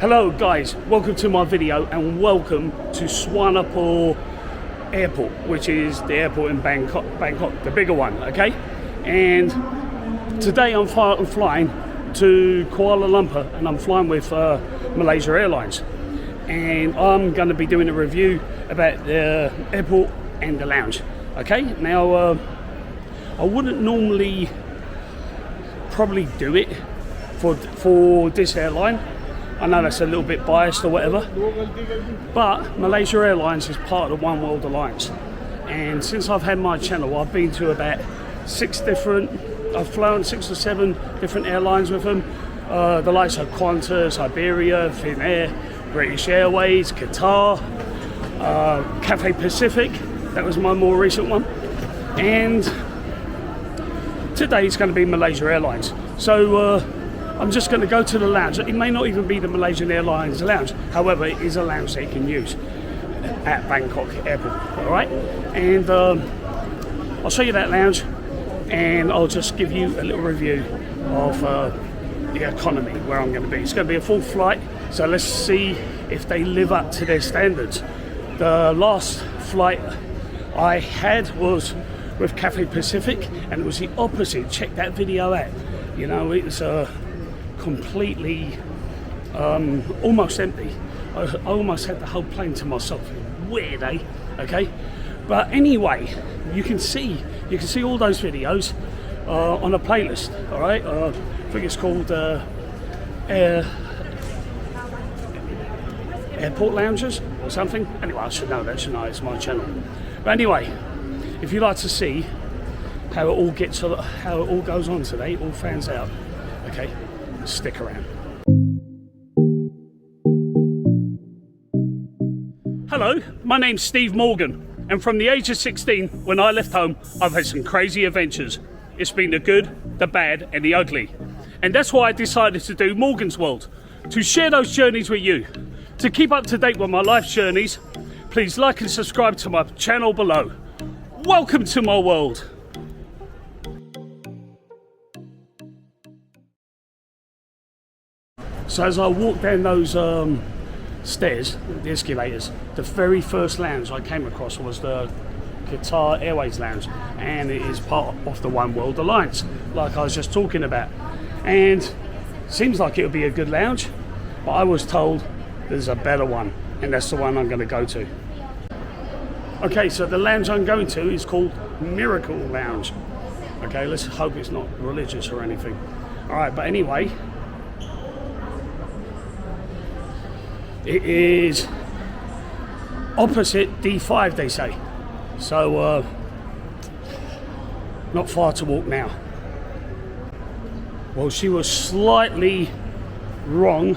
Hello guys, welcome to my video and welcome to Suvarnabhumi Airport, which is the airport in Bangkok, the bigger one, okay? And today I'm flying to Kuala Lumpur and I'm flying with Malaysian Airlines. And I'm going to be doing a review about the airport and the lounge, okay? Now, I wouldn't normally probably do it for this airline. I know that's a little bit biased or whatever, but Malaysian Airlines is part of the One World Alliance. And since I've had my channel, I've been to about I've flown 6 or 7 different airlines with them. The likes of Qantas, Iberia, Finnair, British Airways, Qatar, Cathay Pacific, that was my more recent one. And today it's going to be Malaysian Airlines. So I'm just going to go to the lounge. It may not even be the Malaysian Airlines lounge. However, it is a lounge that you can use at Bangkok Airport. All right, and I'll show you that lounge, and I'll just give you a little review of the economy where I'm going to be. It's going to be a full flight, so let's see if they live up to their standards. The last flight I had was with Cathay Pacific, and it was the opposite. Check that video out. You know, it's completely almost empty. I almost had the whole plane to myself. Weird, eh? Okay, but anyway, you can see all those videos on a playlist. All right, I think it's called Airport Lounges or something. Anyway, I should know that, shouldn't I? It's my channel. But anyway, if you'd like to see how it all goes on today, all fans out, okay, stick around. Hello, my name's Steve Morgan, and from the age of 16, when I left home, I've had some crazy adventures. It's been the good, the bad, and the ugly. And that's why I decided to do Morgan's World, to share those journeys with you. To keep up to date with my life journeys, please like and subscribe to my channel below. Welcome to my world. So as I walked down those stairs, the escalators, the very first lounge I came across was the Qatar Airways lounge, and it is part of the One World Alliance, like I was just talking about. And seems like it would be a good lounge, but I was told there's a better one, and that's the one I'm going to go to. Okay, so the lounge I'm going to is called Miracle Lounge. Okay, let's hope it's not religious or anything. All right, but anyway, it is opposite D5, they say. So, not far to walk now. Well, she was slightly wrong.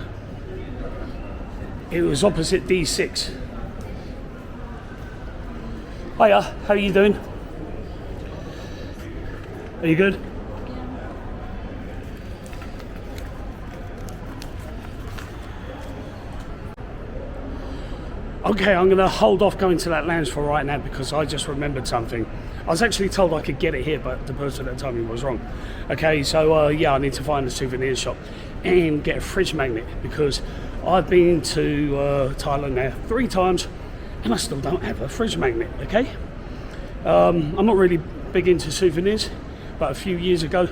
It was opposite D6. Hiya, how are you doing? Are you good? Okay, I'm going to hold off going to that lounge for right now because I just remembered something. I was actually told I could get it here, but the person that told me was wrong. Okay, so yeah, I need to find a souvenir shop and get a fridge magnet because I've been to Thailand now 3 times and I still don't have a fridge magnet, okay? I'm not really big into souvenirs, but a few years ago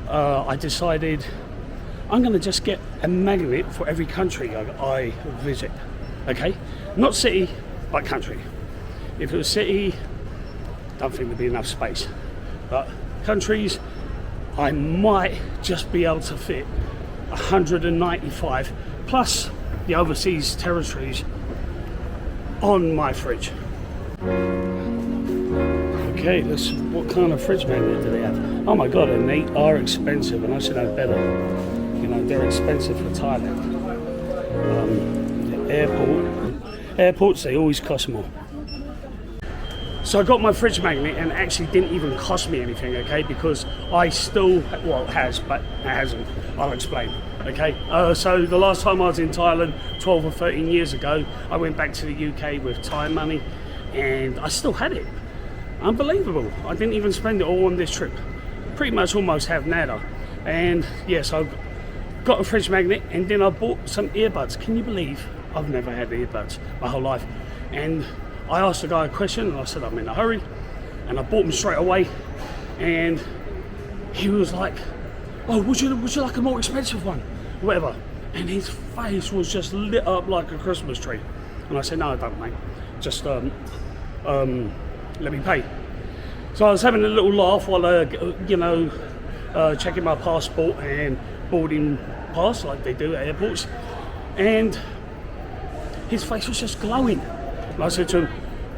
I decided I'm going to just get a magnet for every country I visit. Okay, not city, but country. If it was city, don't think there'd be enough space. But countries, I might just be able to fit 195 plus the overseas territories on my fridge. Okay, what kind of fridge magnet do they have? Oh my god, and they are expensive, and I should know better. You know, they're expensive for Thailand. Airports, they always cost more. So I got my fridge magnet, and it actually didn't even cost me anything, okay, because I still, well, it has, but it hasn't. I'll explain, okay. So the last time I was in Thailand 12 or 13 years ago, I went back to the UK with Thai money, and I still had it. Unbelievable. I didn't even spend it all on this trip. Pretty much almost have nada. And yes, got a fridge magnet, and then I bought some earbuds. Can you believe I've never had earbuds my whole life? And I asked the guy a question, and I said I'm in a hurry, and I bought them straight away. And he was like, "Oh, would you like a more expensive one, whatever?" And his face was just lit up like a Christmas tree. And I said, "No, I don't, mate. Just let me pay." So I was having a little laugh while checking my passport and boarding pass like they do at airports, and his face was just glowing. And I said to him,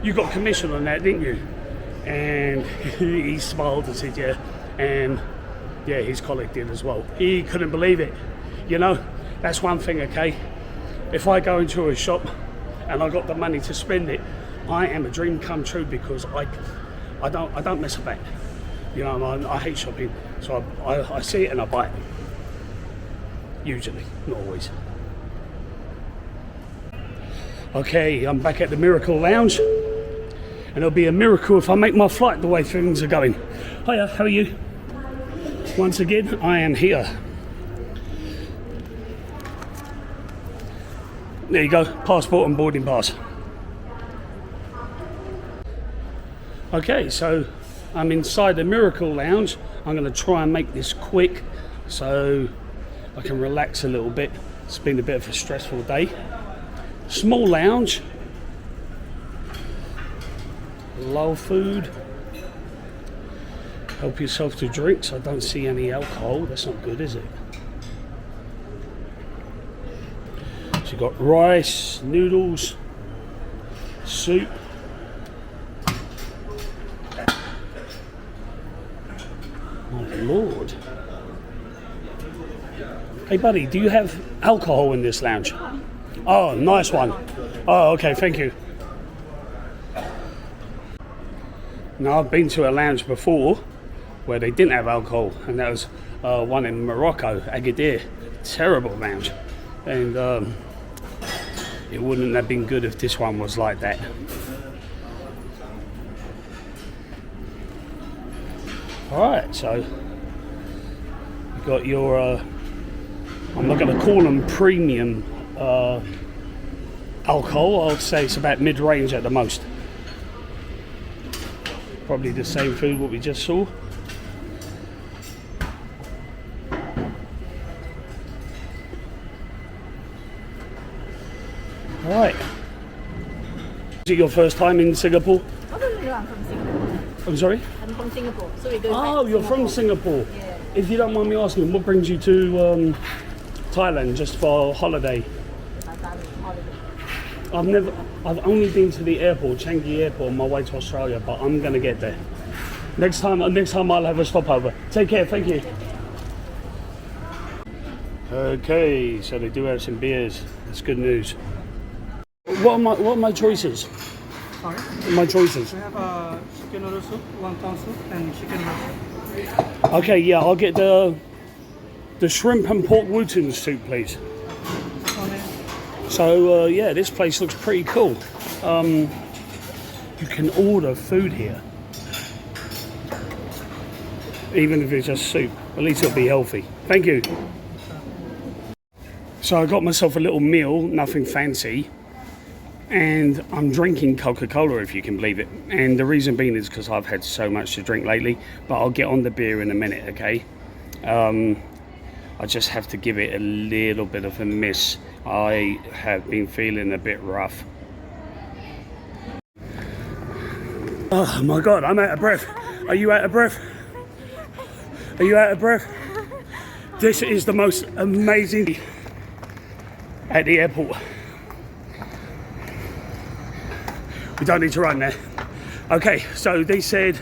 "You got commission on that, didn't you?" And he smiled and said, "Yeah." And yeah, his colleague did as well. He couldn't believe it. You know, that's one thing, okay? If I go into a shop and I got the money to spend it, I am a dream come true, because I don't mess about. You know, I hate shopping, so I see it and I buy it. Usually, not always. Okay, I'm back at the Miracle Lounge, and it'll be a miracle if I make my flight the way things are going. Hiya, how are you? Once again, I am here. There you go, passport and boarding pass. Okay, so I'm inside the Miracle Lounge. I'm going to try and make this quick so I can relax a little bit. It's been a bit of a stressful day. Small lounge. Low food. Help yourself to drinks. I don't see any alcohol. That's not good, is it? So you've got rice, noodles, soup. My Lord. Hey buddy, do you have alcohol in this lounge? Oh, nice one. Oh, okay, thank you. Now, I've been to a lounge before where they didn't have alcohol, and that was one in Morocco, Agadir. Terrible lounge. And it wouldn't have been good if this one was like that. Alright, so you got your, I'm not going to call them premium alcohol. I'll say it's about mid-range at the most. Probably the same food what we just saw. Alright. Is it your first time in Singapore? Oh, no, I'm from Singapore. I'm sorry? I'm from Singapore, so we're going Oh, you're from Singapore. Yeah. If you don't mind me asking, what brings you to Thailand just for holiday? I've only been to the airport, Changi Airport, on my way to Australia, but I'm gonna get there. Next time I'll have a stopover. Take care, thank you. Okay, so they do have some beers. That's good news. What are my choices? Sorry? My choices. We have chicken noodle soup, wonton soup, and chicken rice. Okay, yeah, I'll get the shrimp and pork wooton soup, please. So yeah, this place looks pretty cool. You can order food here, even if it's just soup. At least it'll be healthy. Thank you. So I got myself a little meal, nothing fancy, and I'm drinking Coca-Cola, if you can believe it. And the reason being is because I've had so much to drink lately, but I'll get on the beer in a minute, okay? I just have to give it a little bit of a miss. I have been feeling a bit rough. Oh my God, I'm out of breath. Are you out of breath? Are you out of breath? This is the most amazing at the airport. We don't need to run there. Okay, so they said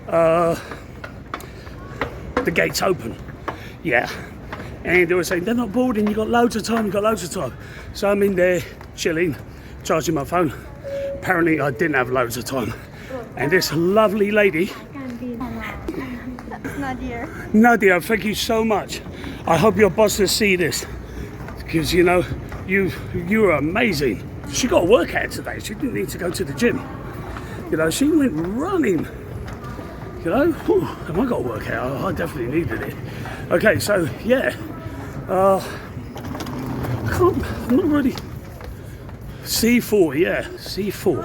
the gate's open. Yeah. And they were saying, they're not boarding, you've got loads of time, So I'm in there, chilling, charging my phone. Apparently I didn't have loads of time. And this lovely lady... Nadia. Nadia, thank you so much. I hope your bosses see this. Because, you know, you are amazing. She got a workout today, she didn't need to go to the gym. You know, she went running. You know, whew, have I got a workout? I definitely needed it. Okay, so yeah, I'm not really. C4, yeah, C4.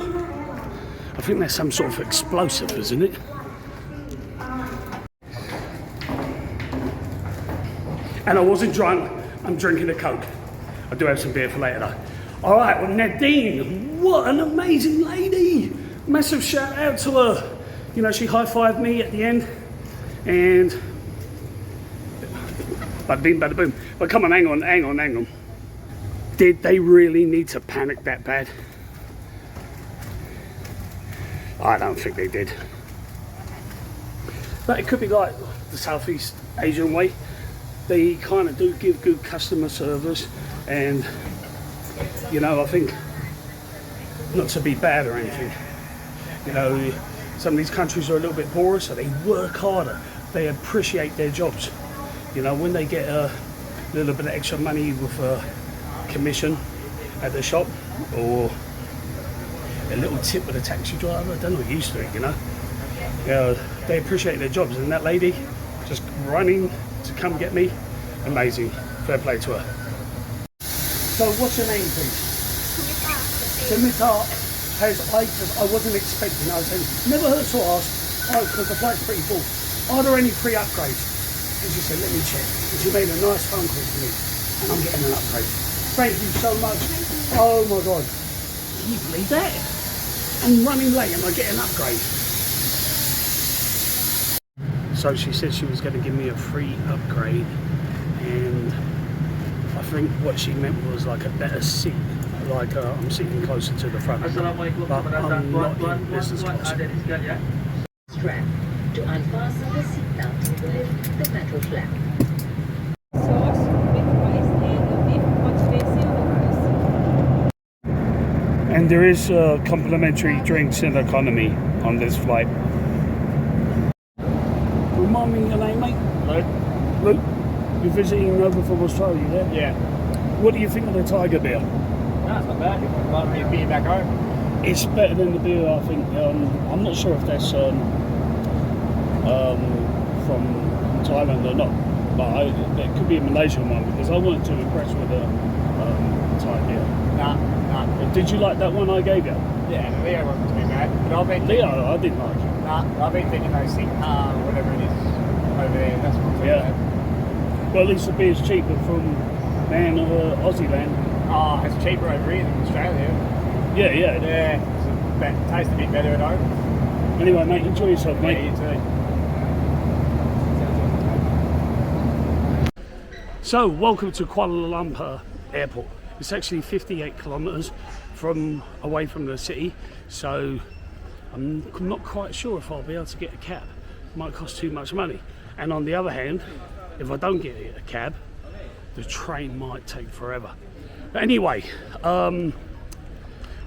I think that's some sort of explosive, isn't it? And I wasn't drunk, I'm drinking a Coke. I do have some beer for later though. All right, well Nadine, what an amazing lady. Massive shout out to her. You know, she high-fived me at the end and bada bing, bada boom. But come on, hang on. Did they really need to panic that bad? I don't think they did. But it could be like the Southeast Asian way. They kind of do give good customer service, and you know, I think, not to be bad or anything, you know, some of these countries are a little bit poorer, so they work harder. They appreciate their jobs. You know, when they get a little bit of extra money with a commission at the shop, or a little tip with a taxi driver, they're not used to it, you know. They appreciate their jobs, and that lady just running to come get me, amazing. Fair play to her. So what's your name, please? Timita has I wasn't expecting. I said, never heard so asked. Oh, because the flight's pretty full. Are there any free upgrades? And she said, let me check. And she made a nice phone call to me, and I'm getting an upgrade. Thank you so much. Oh my God. Can you believe that? I'm running late and I get an upgrade. So she said she was going to give me a free upgrade, and I think what she meant was like a better seat, like I'm sitting closer to the front, but I'm not in business class. Strap to unfasten the seatbelt and lift the metal flap. Sauce with rice and a beef hot basil. And there is complimentary drinks in economy on this flight. Remind me your name, mate? Luke? You're visiting over from Australia, yeah? Yeah. What do you think of the Tiger beer? No, it's not bad. It might be a beer back home. It's better than the beer, I think. I'm not sure if that's from Thailand or not, but it could be a Malaysian one, because I wasn't too impressed with the Thai beer. Nah. Did you like that one I gave you? Yeah, the Leo one was too bad. But I've been Leo, I didn't like it. I've been thinking those things, whatever it is over there. That's not too bad. Well, at least the beer's cheaper from Aussie land. Oh, it's cheaper over here than Australia. Yeah. Yeah, it tastes a bit better at home. Anyway, mate, enjoy yourself, mate. Yeah, you too. So, welcome to Kuala Lumpur Airport. It's actually 58 kilometres away from the city, so I'm not quite sure if I'll be able to get a cab. It might cost too much money. And on the other hand, if I don't get a cab, the train might take forever. But anyway, let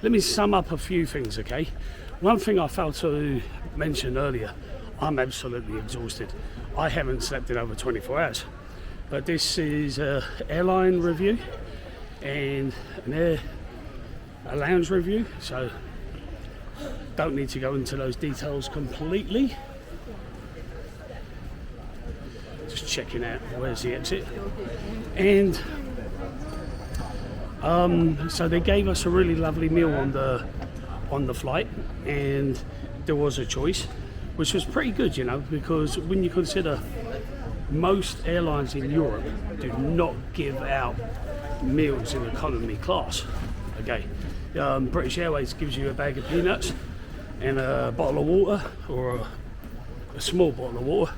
me sum up a few things, okay? One thing I failed to mention earlier, I'm absolutely exhausted. I haven't slept in over 24 hours. But this is an airline review and a lounge review, so don't need to go into those details completely. Just checking out where's the exit. And so they gave us a really lovely meal on the flight, and there was a choice, which was pretty good, you know, because when you consider most airlines in Europe do not give out meals in economy class. Okay, British Airways gives you a bag of peanuts and a bottle of water, or a small bottle of water,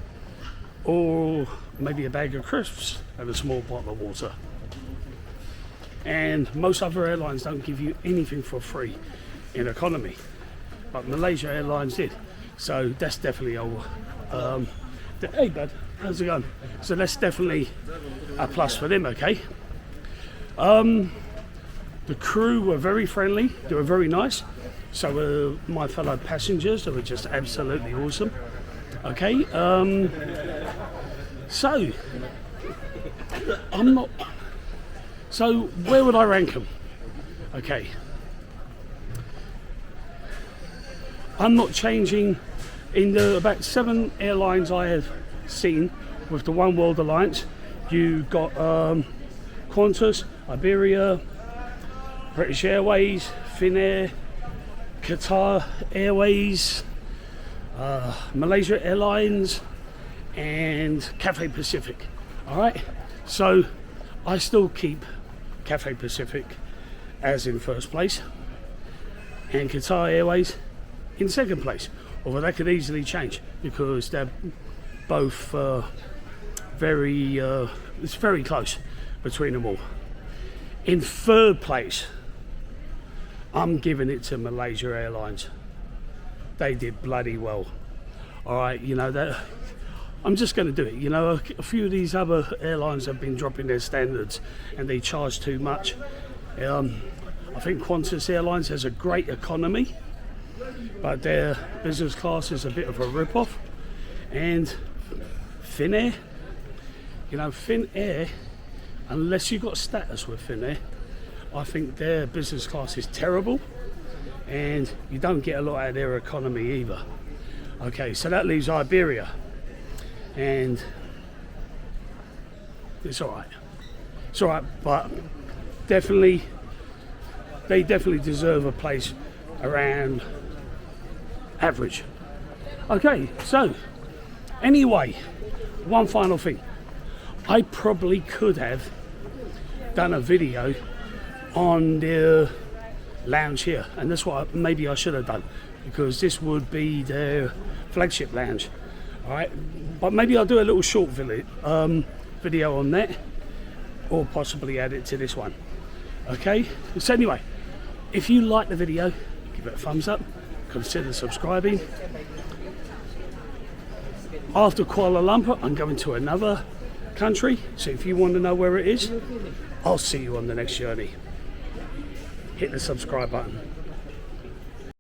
or maybe a bag of crisps and a small bottle of water. And most other airlines don't give you anything for free in economy, but Malaysia Airlines did. So that's definitely hey bud, how's it going? So that's definitely a plus for them, okay? The crew were very friendly, they were very nice. So were my fellow passengers, they were just absolutely awesome. Okay, so where would I rank them? Okay, I'm not changing. In the about 7 airlines I have seen with the One World Alliance, You've got Qantas, Iberia, British Airways, Finnair, Qatar Airways, Malaysian Airlines, and Cathay Pacific. All right, so I still keep Cathay Pacific as in first place, and Qatar Airways in second place. Although that could easily change because they're both it's very close between them all. In third place, I'm giving it to Malaysian Airlines. They did bloody well. All right, you know that. I'm just going to do it. You know, a few of these other airlines have been dropping their standards and they charge too much. I think Qantas Airlines has a great economy, but their business class is a bit of a rip-off. And Finnair, you know, Finnair, unless you've got status with Finnair, I think their business class is terrible and you don't get a lot out of their economy either. Okay, so that leaves Iberia, and it's all right. It's all right, but they definitely deserve a place around average. Okay, so anyway, one final thing. I probably could have done a video on their lounge here, and that's what maybe I should have done, because this would be their flagship lounge. All right, but maybe I'll do a little short video on that, or possibly add it to this one. Okay, so anyway, if you like the video, give it a thumbs up, consider subscribing. After Kuala Lumpur, I'm going to another country, so if you want to know where it is, I'll see you on the next journey. Hit the subscribe button.